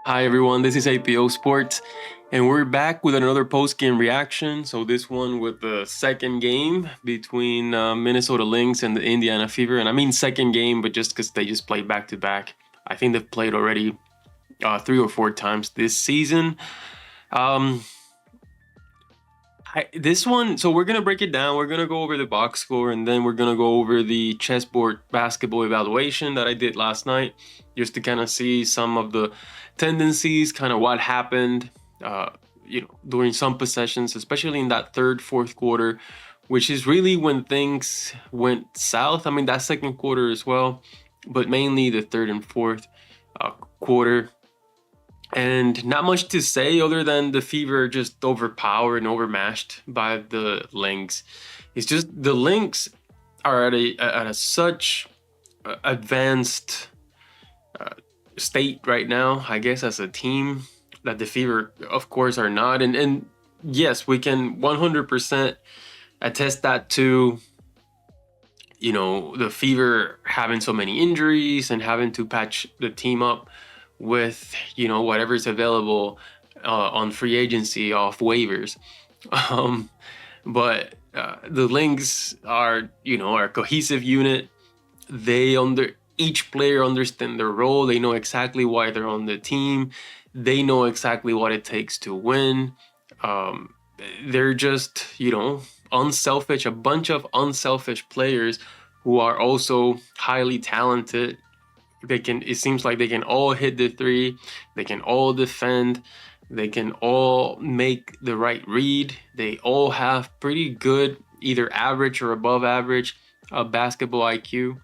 Hi everyone, this is APO Sports, and we're back with another post-game reaction. So this one with the second game between Minnesota Lynx and the Indiana Fever, and I mean second game, but just because they just played back-to-back. I think they've played already 3 or 4 times this season. This one, so we're gonna break it down. We're gonna go over the box score, and then we're gonna go over the chessboard basketball evaluation that I did last night, just to kind of see some of the tendencies, kind of what happened, during some possessions, especially in that third, fourth quarter, which is really when things went south. I mean, that second quarter as well, but mainly the third and fourth quarter. And not much to say other than the Fever just overpowered and overmatched by the Lynx. It's just the Lynx are at a such advanced state right now, I guess, as a team, that the Fever, of course, are not. And yes, we can 100% attest that to, the Fever having so many injuries and having to patch the team up with whatever's available on free agency off waivers. But the Lynx are a cohesive unit. Each player understand their role. They know exactly why they're on the team. They know exactly what it takes to win. They're just unselfish, a bunch of unselfish players who are also highly talented. It seems like they can all hit the three, they can all defend, they can all make the right read. They all have pretty good, either average or above average basketball IQ.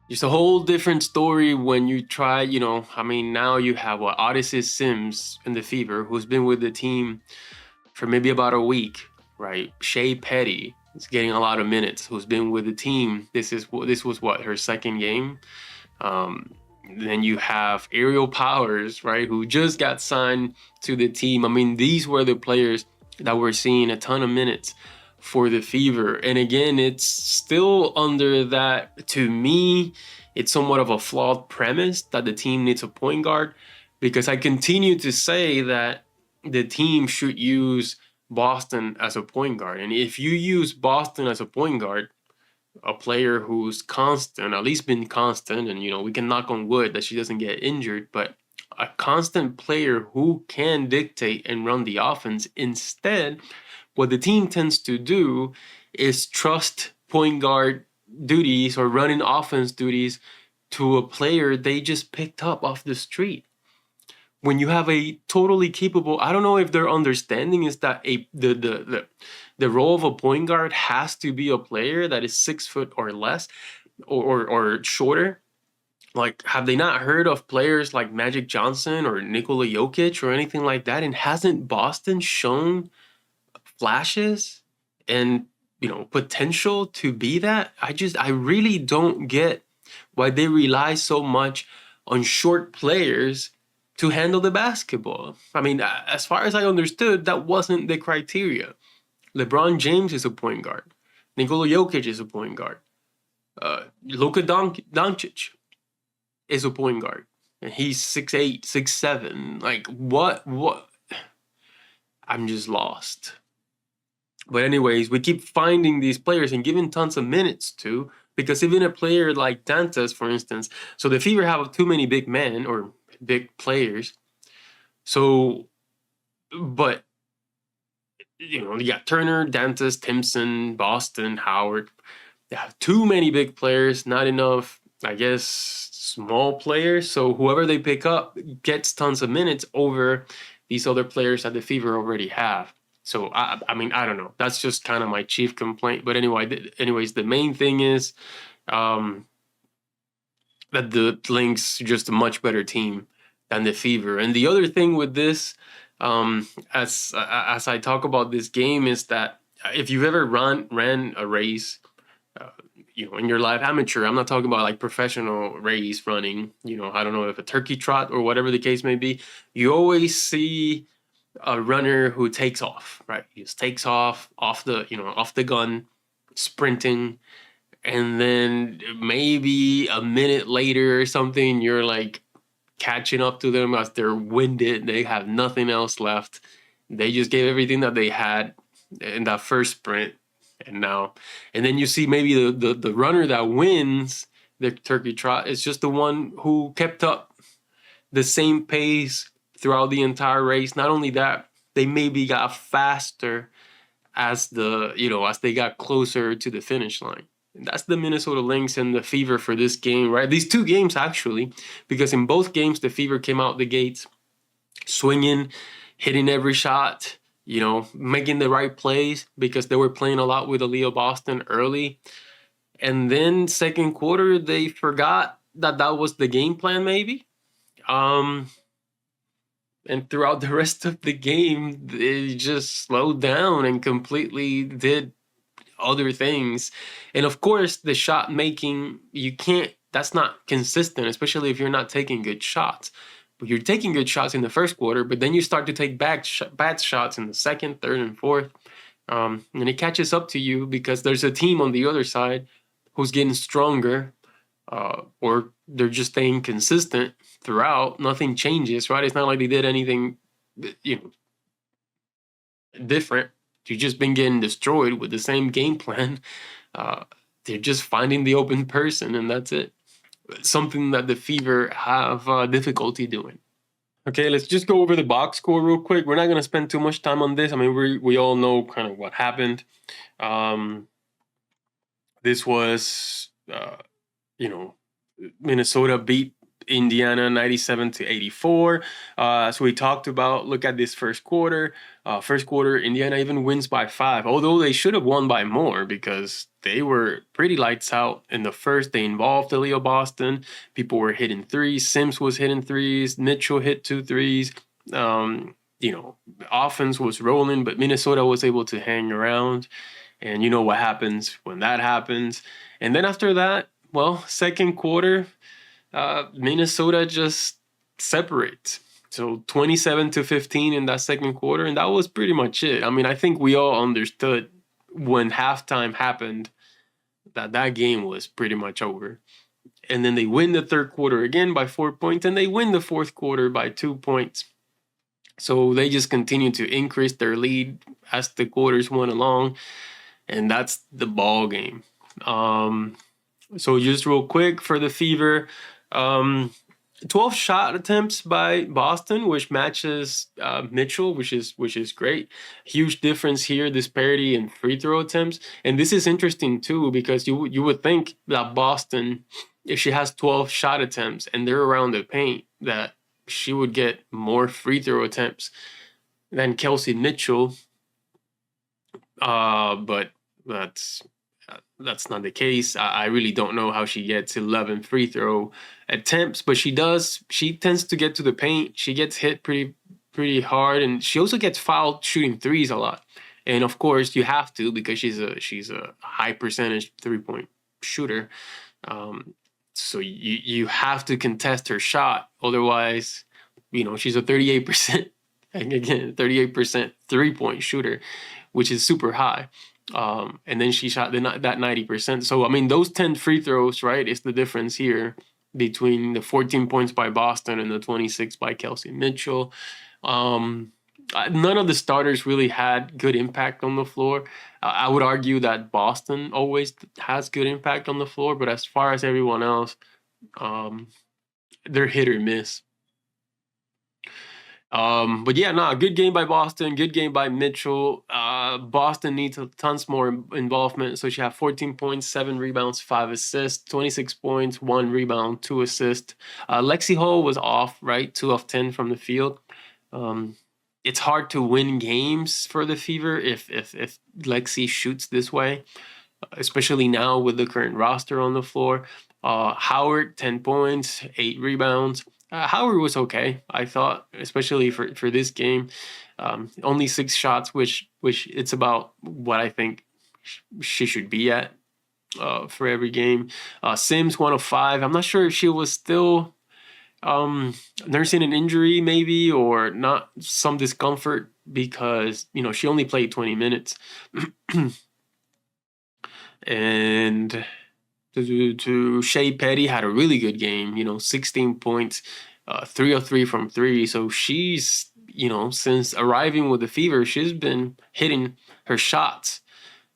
Just a whole different story when you try, now you have Odyssey Sims in the Fever, who's been with the team for maybe about a week, right? Shea Petty is getting a lot of minutes, who's been with the team. This was her second game. Then you have Aerial Powers, right, who just got signed to the team. I mean, these were the players that were seeing a ton of minutes for the Fever. And again, it's still under that, to me, it's somewhat of a flawed premise that the team needs a point guard, because I continue to say that the team should use Boston as a point guard. And if you use Boston as a point guard, a player who's constant, at least been constant, and we can knock on wood that she doesn't get injured, but a constant player who can dictate and run the offense. Instead, what the team tends to do is trust point guard duties or running offense duties to a player they just picked up off the street. When you have a totally capable, I don't know if their understanding is that the role of a point guard has to be a player that is 6 foot or less or shorter. Like, have they not heard of players like Magic Johnson or Nikola Jokic or anything like that? And hasn't Boston shown flashes and potential to be that? I really don't get why they rely so much on short players to handle the basketball. I mean, as far as I understood, that wasn't the criteria. LeBron James is a point guard. Nikola Jokic is a point guard. Luka Doncic is a point guard. And he's 6'8", 6'7". Like, what? I'm just lost. But anyways, we keep finding these players and giving tons of minutes to, because even a player like Dantas, for instance, so the Fever have too many big men or big players. So, but, you got Turner, Dantas, Timpson, Boston, Howard. They have too many big players, not enough, I guess, small players. So whoever they pick up gets tons of minutes over these other players that the Fever already have. So, I mean, I don't know. That's just kind of my chief complaint. But anyways, the main thing is that the Lynx are just a much better team than the Fever. And the other thing with this, as I talk about this game, is that if you've ever ran a race, in your life, amateur, I'm not talking about like professional race running, I don't know if a turkey trot or whatever the case may be, you always see a runner who takes off, right? He just takes off the gun, sprinting, and then maybe a minute later or something, you're like catching up to them as they're winded. They have nothing else left. They just gave everything that they had in that first sprint. And then you see maybe the runner that wins the turkey trot is just the one who kept up the same pace throughout the entire race. Not only that, they maybe got faster as they got closer to the finish line. And that's the Minnesota Lynx and the Fever for this game, right? These two games, actually, because in both games, the Fever came out the gates swinging, hitting every shot, making the right plays because they were playing a lot with Aliyah Boston early. And then second quarter, they forgot that was the game plan, maybe. And throughout the rest of the game, they just slowed down and completely did other things. And of course, the shot making, that's not consistent, especially if you're not taking good shots. But you're taking good shots in the first quarter, but then you start to take bad shots in the second, third, and fourth. And it catches up to you because there's a team on the other side who's getting stronger, or they're just staying consistent throughout. Nothing changes, right? It's not like they did anything, different. You've just been getting destroyed with the same game plan. They're just finding the open person, and that's it. Something that the Fever have difficulty doing. Okay, let's just go over the box score real quick. We're not going to spend too much time on this. I mean, we all know kind of what happened. This was, Minnesota beat Indiana 97-84. So we talked about, look at this first quarter. First quarter, Indiana even wins by 5, although they should have won by more because they were pretty lights out in the first. They involved Aliyah Boston. People were hitting threes. Sims was hitting threes. Mitchell hit 2 threes. Offense was rolling, but Minnesota was able to hang around. And you know what happens when that happens. And then after that, well, second quarter, Minnesota just separates. So 27-15 in that second quarter, and that was pretty much it. I mean, I think we all understood when halftime happened that game was pretty much over. And then they win the third quarter again by 4 points, and they win the fourth quarter by 2 points. So they just continue to increase their lead as the quarters went along, and that's the ball game. So just real quick for the Fever, 12 shot attempts by Boston, which matches Mitchell, which is great. Huge difference here, disparity in free throw attempts. And this is interesting too, because you would think that Boston, if she has 12 shot attempts and they're around the paint, that she would get more free throw attempts than Kelsey Mitchell. But that's not the case. I really don't know how she gets 11 free throw attempts, but she does. She tends to get to the paint. She gets hit pretty hard, and she also gets fouled shooting threes a lot. And of course, you have to because she's a high percentage 3-point shooter. So you have to contest her shot, otherwise, she's a 38%. Again, 38% 3-point shooter, which is super high. And then she shot that 90%. So, I mean, those 10 free throws, right, is the difference here between the 14 points by Boston and the 26 by Kelsey Mitchell. None of the starters really had good impact on the floor. I would argue that Boston always has good impact on the floor, but as far as everyone else, they're hit or miss. But yeah, good game by Boston, good game by Mitchell. Boston needs tons more involvement. So she had 14 points, 7 rebounds, 5 assists, 26 points, 1 rebound, 2 assists. Lexi Hall was off, right? 2 of 10 from the field. It's hard to win games for the Fever if Lexi shoots this way, especially now with the current roster on the floor. Howard, 10 points, 8 rebounds. Howard was okay, I thought, especially for this game. Only 6 shots, which it's about what I think she should be at for every game. Sims, 1 of 5. I'm not sure if she was still nursing an injury maybe, or not, some discomfort, because she only played 20 minutes. And to Shea Petty had a really good game, 16 points, 3 of 3 from 3. So she's, since arriving with the Fever, she's been hitting her shots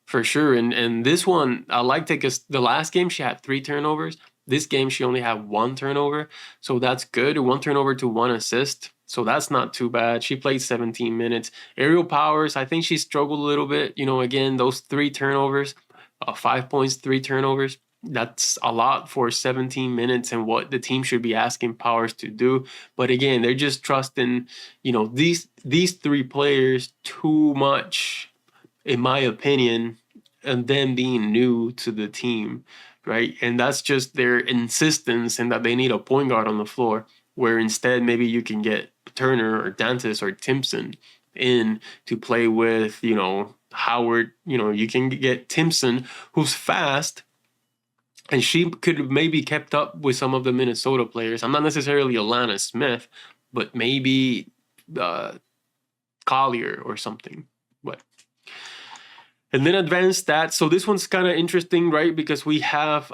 for sure. And this one, I liked it because the last game she had 3 turnovers. This game she only had 1 turnover. So that's good. 1 turnover to 1 assist. So that's not too bad. She played 17 minutes. Aerial powers, I think she struggled a little bit. Again, those 3 turnovers, 5 points, 3 turnovers. That's a lot for 17 minutes and what the team should be asking Powers to do. But again, they're just trusting, these 3 players too much, in my opinion, and them being new to the team, right? And that's just their insistence in that they need a point guard on the floor, where instead maybe you can get Turner or Dantas or Timpson in to play with, Howard. You can get Timpson, who's fast, and she could have maybe kept up with some of the Minnesota players. I'm not necessarily Alana Smith, but maybe Collier or something. And then advanced stats. So this one's kind of interesting, right? Because we have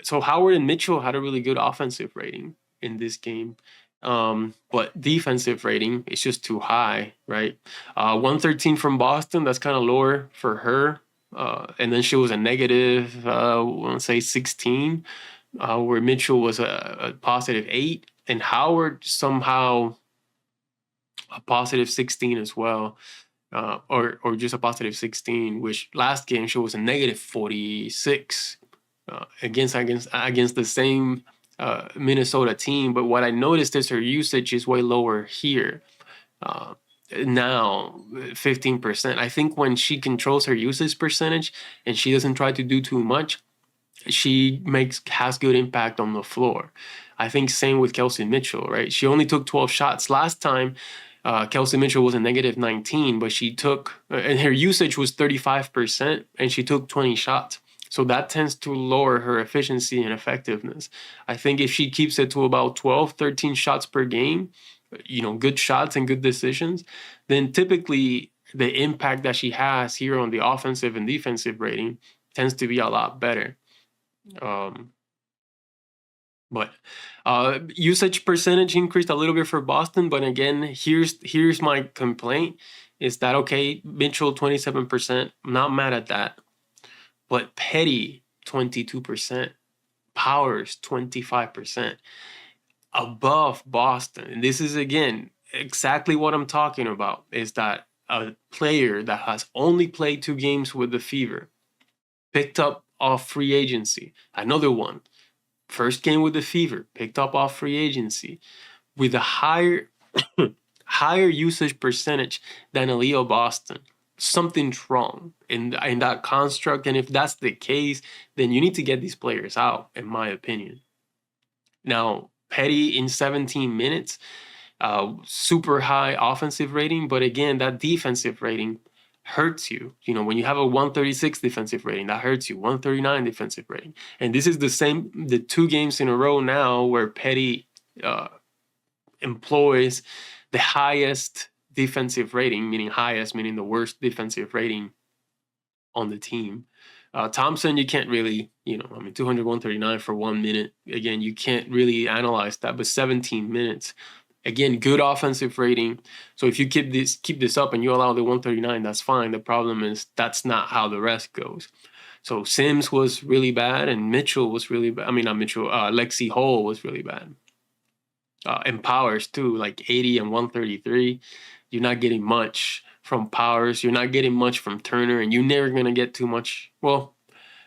so Howard and Mitchell had a really good offensive rating in this game. But defensive rating is just too high, right? 113 from Boston, that's kind of lower for her. And then she was a negative, I want to say 16, where Mitchell was a positive 8, and Howard somehow a positive 16 as well. Or just a positive 16, which last game she was a negative 46 against the same Minnesota team. But what I noticed is her usage is way lower here. Now 15%. I think when she controls her usage percentage and she doesn't try to do too much, she has good impact on the floor. I think same with Kelsey Mitchell, right? She only took 12 shots last time. Kelsey Mitchell was a negative 19, but she took, and her usage was 35%, and she took 20 shots. So that tends to lower her efficiency and effectiveness. I think if she keeps it to about 12, 13 shots per game, good shots and good decisions, then typically the impact that she has here on the offensive and defensive rating tends to be a lot better. But usage percentage increased a little bit for Boston. But again, here's my complaint is that, okay, Mitchell 27%, I'm not mad at that. But Petty 22%, Powers 25%, above Boston. And this is, again, exactly what I'm talking about, is that a player that has only played 2 games with the Fever, picked up off free agency, another one, first game with the Fever, picked up off free agency, with a higher usage percentage than Aliyah Boston. Something's wrong in that construct. And if that's the case, then you need to get these players out, in my opinion. Now, Petty in 17 minutes, super high offensive rating. But again, that defensive rating hurts you. When you have a 136 defensive rating, that hurts you. 139 defensive rating. And this is the 2 games in a row now where Petty employs the highest defensive rating, meaning the worst defensive rating on the team. Thompson, you can't really, 200, 139 for 1 minute. Again, you can't really analyze that, but 17 minutes. Again, good offensive rating. So if you keep this up and you allow the 139, that's fine. The problem is that's not how the rest goes. So Sims was really bad, and Mitchell was really bad. I mean, not Mitchell. Lexi Hole was really bad. And Powers too, like 80 and 133. You're not getting much from Powers. You're not getting much from Turner, and you're never gonna get too much. Well,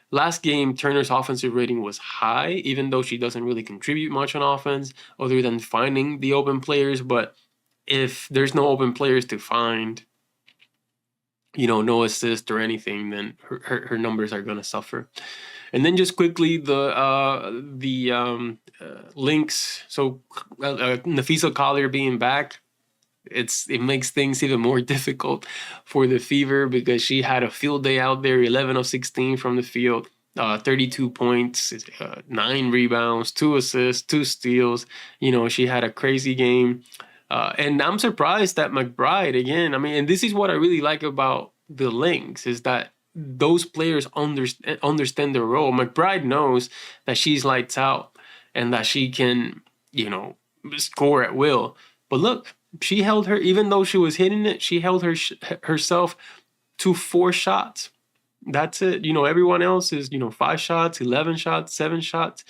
last game, Turner's offensive rating was high, even though she doesn't really contribute much on offense other than finding the open players. But if there's no open players to find, no assist or anything, then her numbers are going to suffer. And then just quickly, the Lynx. So Nafisa Collier being back, it makes things even more difficult for the Fever because she had a field day out there, 11 of 16 from the field, 32 points, 9 rebounds, 2 assists, 2 steals. She had a crazy game. And I'm surprised that McBride, again, and this is what I really like about the Lynx, is that those players understand their role. McBride knows that she's lights out and that she can, score at will. But look, she held her, even though she was hitting it, she held herself to 4 shots. That's it. Everyone else is, 5 shots, 11 shots, 7 shots,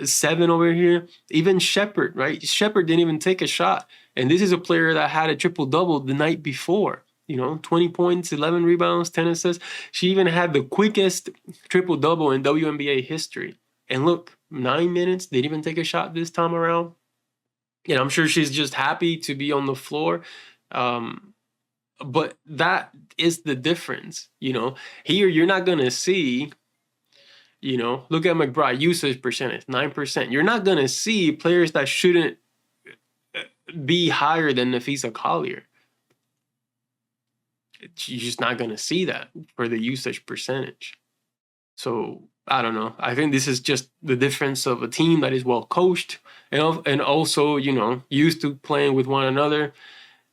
7 over here. Even Shepherd, right? Shepherd didn't even take a shot. And this is a player that had a triple-double the night before. 20 points, 11 rebounds, 10 assists. She even had the quickest triple-double in WNBA history. And look, 9 minutes, didn't even take a shot this time around. And I'm sure she's just happy to be on the floor. But that is the difference, Here, you're not going to see, look at McBride, usage percentage, 9%. You're not going to see players that shouldn't be higher than Napheesa Collier. You're just not going to see that for the usage percentage. So, I don't know. I think this is just the difference of a team that is well coached and also, used to playing with one another.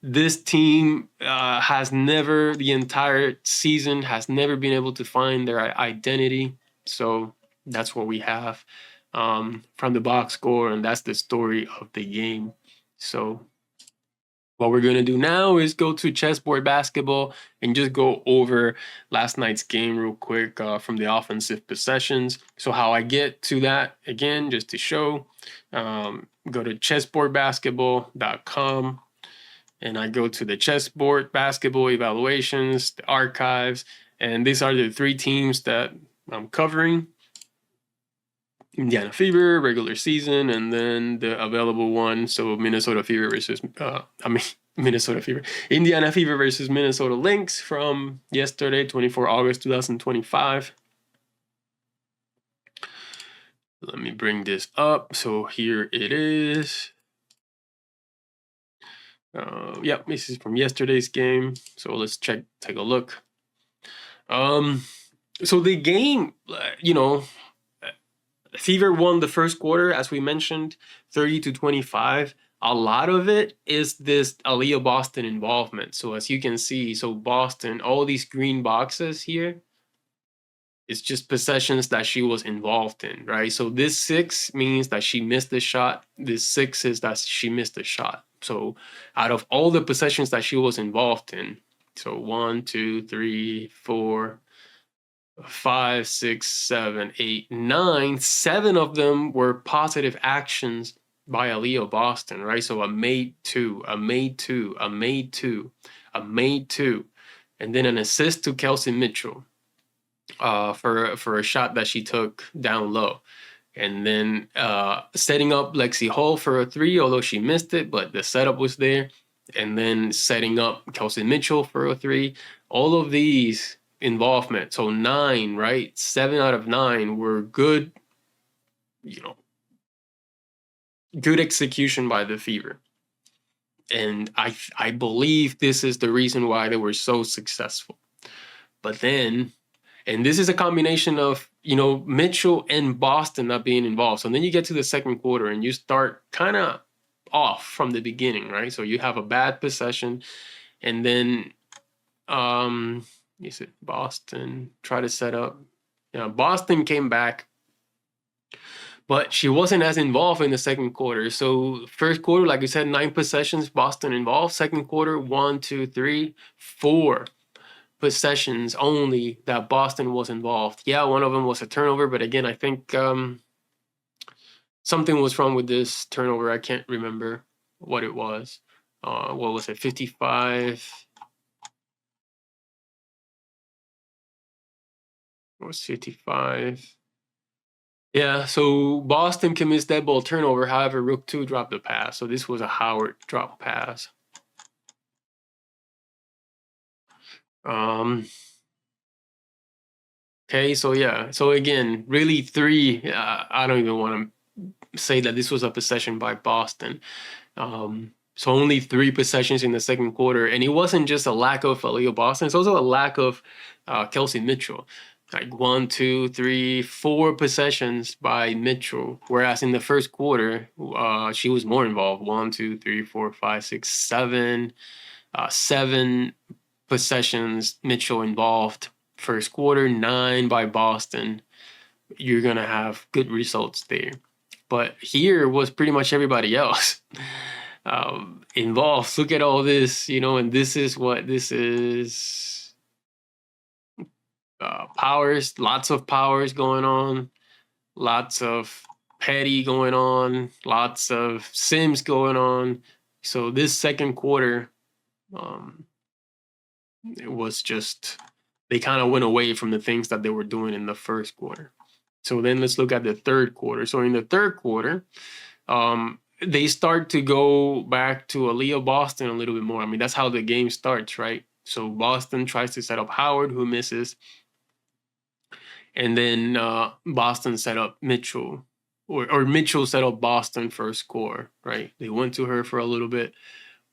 This team has never, the entire season, has never been able to find their identity. So that's what we have from the box score, and that's the story of the game. So what we're going to do now is go to Chessboard Basketball and just go over last night's game real quick from the offensive possessions. So how I get to that, again, just to show, go to chessboardbasketball.com. And I go to the Chessboard Basketball Evaluations, the archives, and these are the 3 teams that I'm covering. Indiana Fever, regular season, and then the available one. So Minnesota Fever versus, Minnesota Fever. Indiana Fever versus Minnesota Lynx from yesterday, 24 August 2025. Let me bring this up. So here it is. Yep, this is from yesterday's game. So let's take a look. So the game, Fever won the first quarter, as we mentioned, 30-25. A lot of it is this Aliyah Boston involvement. So as you can see, Boston, all these green boxes here, it's just possessions that she was involved in, right? So this 6 means that she missed the shot. This 6 is that she missed the shot. So out of all the possessions that she was involved in, so 1, 2, 3, 4, 5, 6, 7, 8, 9, 7 of them were positive actions by Aliyah Boston, right? So a made 2, a made 2, a made 2, a made 2, and then an assist to Kelsey Mitchell for a shot that she took down low. And then setting up Lexi Hall for a 3, although she missed it, but the setup was there. And then setting up Kelsey Mitchell for a 3. All of these involvement. So 9, right? 7 out of 9 were good, good execution by the Fever. And I believe this is the reason why they were so successful. But then, and this is a combination of, Mitchell and Boston not being involved. So then you get to the second quarter and you start kind of off from the beginning, right? So you have a bad possession, and then is it Boston try to set up? Boston came back, but she wasn't as involved in the second quarter. So first quarter, like I said, 9 possessions, Boston involved. Second quarter, 1, 2, 3, 4 possessions only that Boston was involved. Yeah, one of them was a turnover, but again, I think something was wrong with this turnover. I can't remember what it was. What was it? 55. What was 55? Yeah, so Boston commits that ball turnover. However, Rook 2 dropped the pass. So this was a Howard drop pass. Okay, so yeah. So again, really 3, I don't even want to say that this was a possession by Boston. So only 3 possessions in the second quarter. And it wasn't just a lack of Aliyah Boston. It's also a lack of Kelsey Mitchell. Like 1, 2, 3, 4 possessions by Mitchell. Whereas in the first quarter, she was more involved. 1, 2, 3, 4, 5, 6, 7. 7 possessions Mitchell involved. First quarter, 9 by Boston. You're going to have good results there. but here was pretty much everybody else involved. Look at all this, and this is what this is. Powers, lots of powers going on, lots of petty going on, lots of sims going on. So this second quarter, it was just, they kind of went away from the things that they were doing in the first quarter. So then let's look at the third quarter. So in the third quarter, they start to go back to Aliyah Boston a little bit more. I mean, that's how the game starts, right? So Boston tries to set up Howard, who misses. And then Boston set up Mitchell, or Mitchell set up Boston for a score, right? They went to her for a little bit,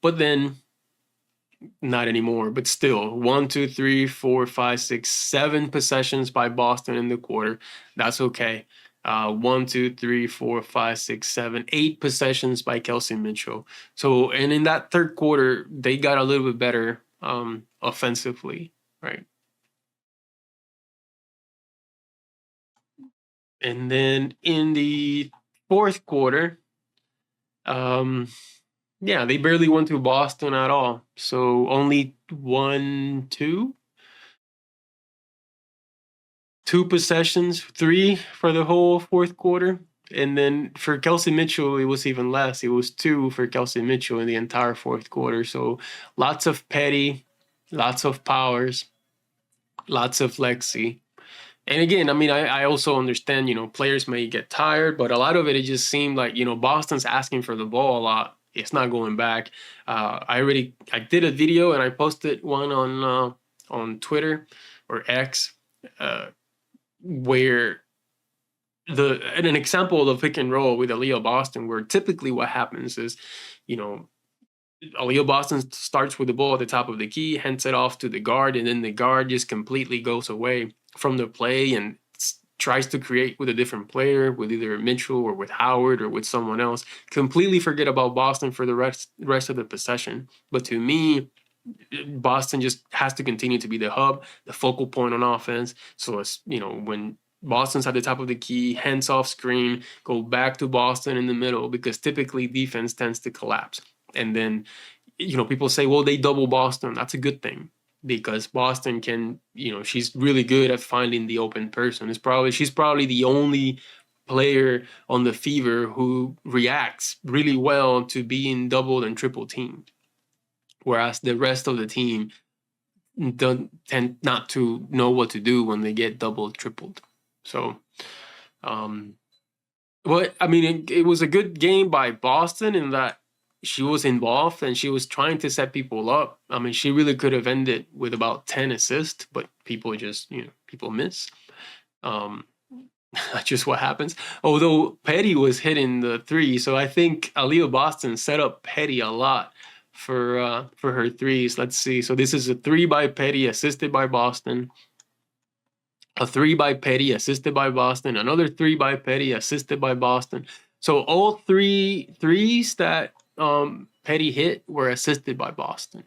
but then not anymore. But still, 1, 2, 3, 4, 5, 6, 7 possessions by Boston in the quarter. That's okay. 1, 2, 3, 4, 5, 6, 7, 8 possessions by Kelsey Mitchell. So, and in that third quarter, they got a little bit better offensively, right? And then in the fourth quarter, they barely went to Boston at all. So only 2 possessions, 3 for the whole fourth quarter. And then for Kelsey Mitchell, it was even less. It was 2 for Kelsey Mitchell in the entire fourth quarter. So lots of petty, lots of powers, lots of flexi. And again, I mean, I also understand, players may get tired, but a lot of it just seemed like, Boston's asking for the ball a lot. It's not going back. I did a video and I posted one on Twitter or X, where an example of the pick and roll with Aliyah Boston, where typically what happens is, Aliyah Boston starts with the ball at the top of the key, hands it off to the guard, and then the guard just completely goes away from the play and tries to create with a different player, with either Mitchell or with Howard or with someone else. Completely forget about Boston for the rest of the possession. But to me, Boston just has to continue to be the hub, the focal point on offense. So it's, when Boston's at the top of the key, hands off screen, go back to Boston in the middle, because typically defense tends to collapse. And then, people say, well, they double Boston. That's a good thing, because Boston can, she's really good at finding the open person. She's probably the only player on the Fever who reacts really well to being doubled and triple teamed, whereas the rest of the team tend not to know what to do when they get doubled, tripled. So, but I mean, it was a good game by Boston in that she was involved and she was trying to set people up. I mean, she really could have ended with about 10 assists, but people just, people miss. That's just what happens. Although Petty was hitting the 3, so I think Aliyah Boston set up Petty a lot for her 3s. Let's see. So this is a 3 by Petty, assisted by Boston. A 3 by Petty, assisted by Boston. Another 3 by Petty, assisted by Boston. So all 3 threes that Petty hit were assisted by Boston.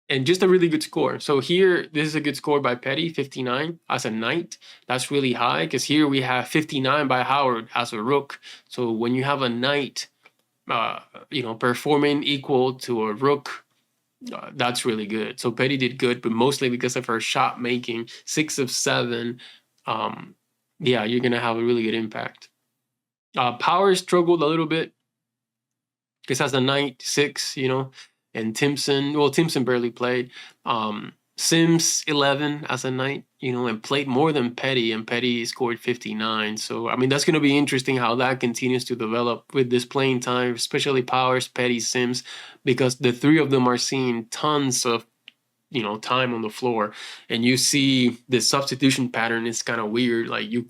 And just a really good score. So here, this is a good score by Petty, 59 as a night. That's really high, because here we have 59 by Howard as a rook. So when you have a night, performing equal to a rook, that's really good. So Petty did good, but mostly because of her shot making, 6 of 7. You're going to have a really good impact. Power struggled a little bit, because as a night, 6, and Timpson barely played. Sims 11 as a night, and played more than Petty, and Petty scored 59. So, I mean, that's going to be interesting how that continues to develop with this playing time, especially Powers, Petty, Sims, because the 3 of them are seeing tons of, time on the floor. And you see the substitution pattern is kind of weird. Like you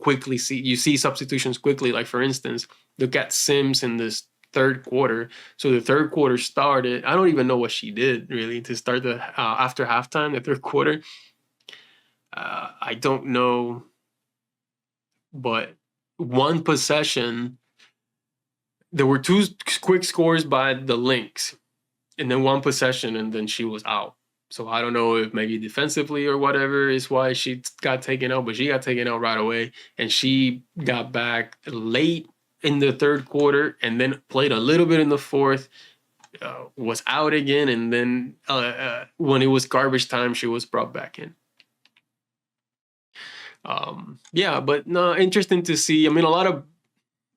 see substitutions quickly. Like, for instance, look at Sims in this third quarter. So the third quarter started. I don't even know what she did really to start the after halftime, the third quarter. I don't know, but one possession. There were 2 quick scores by the Lynx, and then one possession, and then she was out. So I don't know if maybe defensively or whatever is why she got taken out, but she got taken out right away, and she got back late in the third quarter and then played a little bit in the fourth. Was out again, and then when it was garbage time, she was brought back in. Yeah, but no, interesting to see. I mean, a lot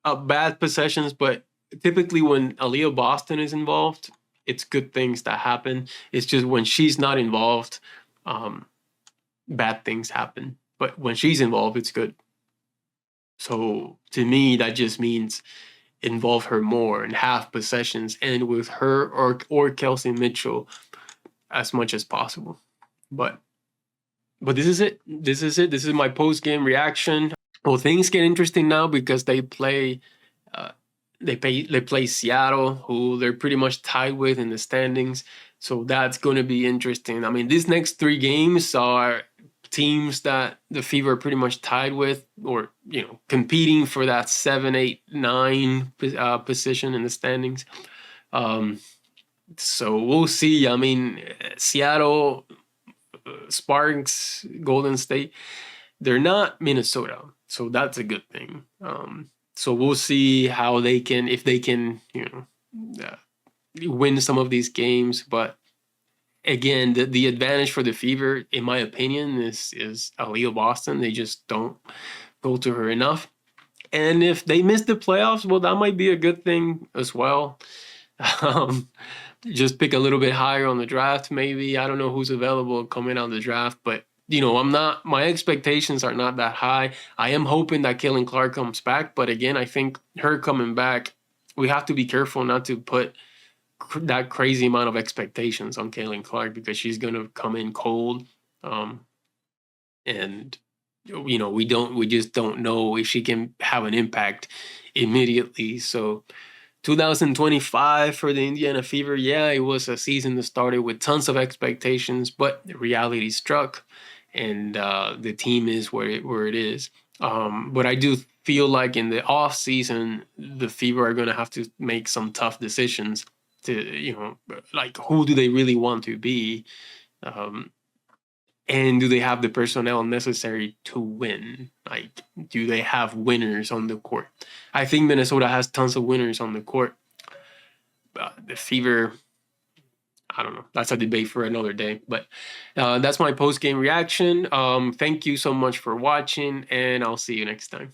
of bad possessions, but typically when Aliyah Boston is involved, it's good things that happen. It's just when she's not involved, bad things happen. But when she's involved, it's good. So to me, that just means involve her more and have possessions, and with her or Kelsey Mitchell as much as possible. But this is it. This is it. This is my post game reaction. Well, things get interesting now because they play. They play Seattle, who they're pretty much tied with in the standings. So that's going to be interesting. I mean, these next 3 games are teams that the Fever are pretty much tied with, or competing for that 7, 8, 9 position in the standings. So we'll see. I mean, Seattle, Sparks, Golden State, they're not Minnesota, so that's a good thing. So we'll see how they can, if they can, win some of these games. But again, the advantage for the Fever, in my opinion, is Aliyah Boston. They just don't go to her enough. And if they miss the playoffs, well, that might be a good thing as well. Just pick a little bit higher on the draft, maybe. I don't know who's available coming on the draft, but my expectations are not that high. I am hoping that Caitlin Clark comes back, but again, I think her coming back, we have to be careful not to put that crazy amount of expectations on Caitlin Clark, because she's going to come in cold, and we just don't know if she can have an impact immediately. So 2025 for the Indiana Fever, yeah, it was a season that started with tons of expectations, but reality struck, and the team is where it is. But I do feel like in the off season, the Fever are going to have to make some tough decisions to, like, who do they really want to be, and do they have the personnel necessary to win? Like, do they have winners on the court? I think Minnesota has tons of winners on the court. The Fever, I don't know. That's a debate for another day. But that's my post-game reaction. Thank you so much for watching, and I'll see you next time.